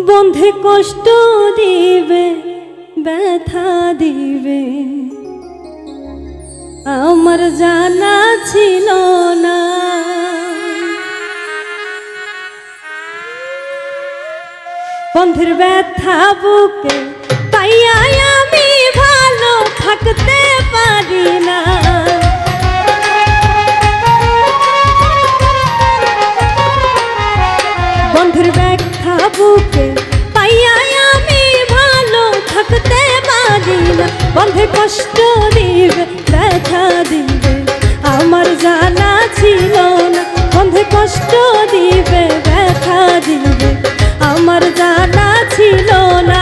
বন্ধে কষ্ট দিবে, ব্যথা দিবে, আমার জানা ছিল না। বন্ধের ব্যথা বুকে পাইয়া আমি ভালো থাকতে পারি না। বন্ধের ব্যথা বুকে পাইয়া আমি ভালো থাকতে পারি না। বন্ধে কষ্ট দিবে, ব্যথা দিবে, আমার জানা ছিল না। বন্ধে কষ্ট দিবে, ব্যথা দিবে, আমার জানা ছিল না।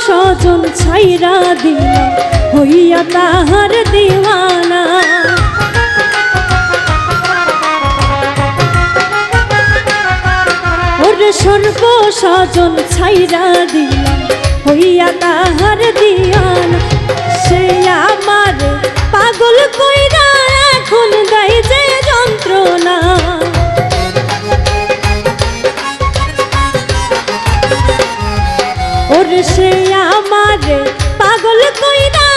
সজন ছাইরা দিল হইয়া তাহার দিওয়ানা। ওরে সর্ব সজন ছাইরা দিল হইয়া তাহার দিওয়ানা। সে আমার পাগল কইরা এখন দেয় যে যন্ত্রণা। ওরে সে আমারে পাগল কইরা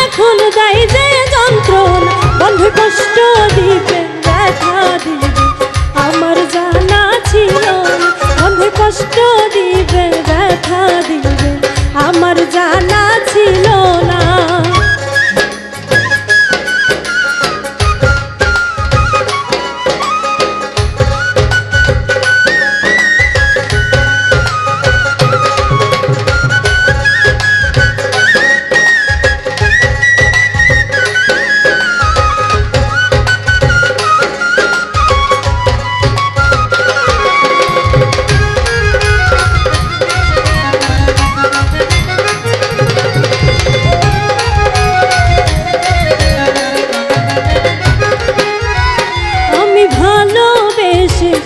এখন দেয় যে যন্ত্রণা। বন্ধে কষ্ট দিবে, ব্যথা দিবে, আমার জানা ছিল না। বন্ধে কষ্ট দিবে, ব্যথা দিবে, আমার জানা ছিল না।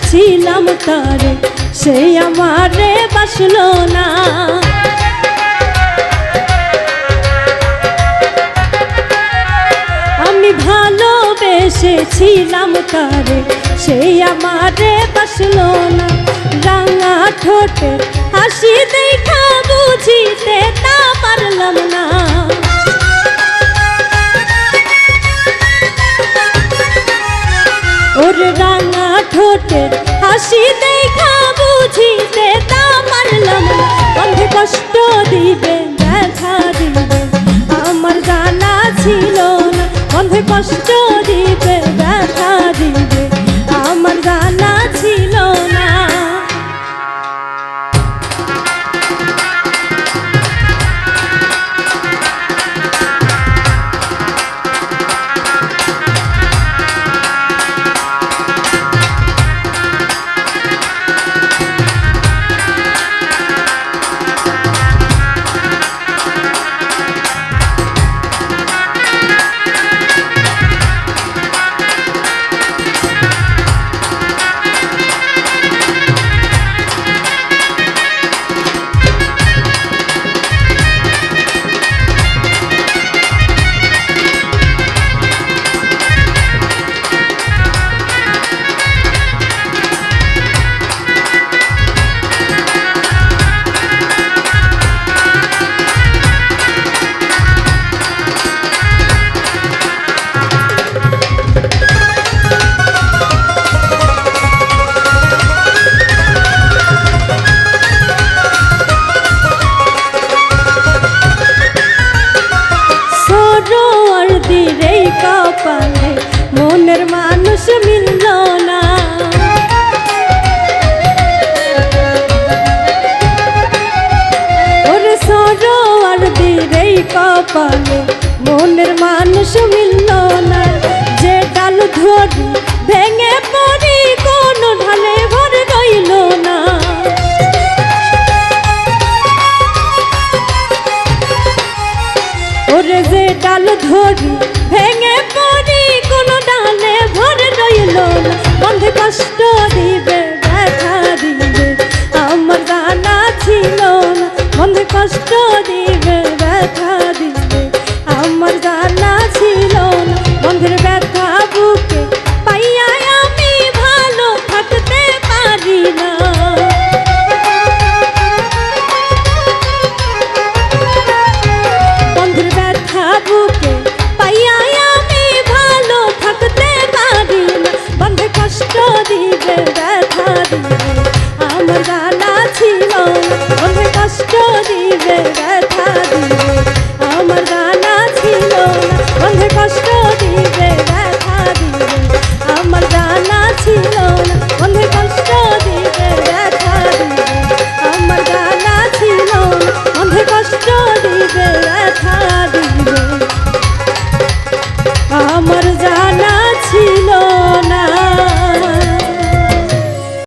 ছিলাম তারে, সে আমারে বাসলো না। আমি ভালোবেসেছিলাম তারে, সে আমারে বাসলো না। রাঙা ঠোঁটে হাসি দেখা বুঝিতে তা পারলাম না। ওরে রাঙা ঠোঁটের হাসি দেখা বুঝিতে তা পারলাম না। বন্ধে কষ্ট দিবে, ব্যথা দিবে, আমার জানা ছিল না। বন্ধে কষ্ট দিবে, ব্যথা দিবে, আমার জানা ছিল না। কপালে মনের মানুষ মিলল না। ওরে সরোয়ার দিরেই কপালে মনের মানুষ মিলল না। যে ডাল ধরি ভেঙে পড়ি কোনো ঢালে ভর রইল না। ওরে যে ডাল ধরি ভেঙে পড়ি কোনো ডালে ভর রইল না। বন্ধে কষ্ট দিবে ব্যথা দিবে আমার জানা ছিল না। বন্ধে কষ্ট দিবে ব্যথা দিবে আমার জানা ছিল না। বন্ধের ব্যথা বুকে পাইয়া আমি ভালো থাকতে পারি না। বন্ধের ব্যথা বুকে পাইয়া আমি ভালো থাকতে পারি না। বন্ধে কষ্ট দিয়ে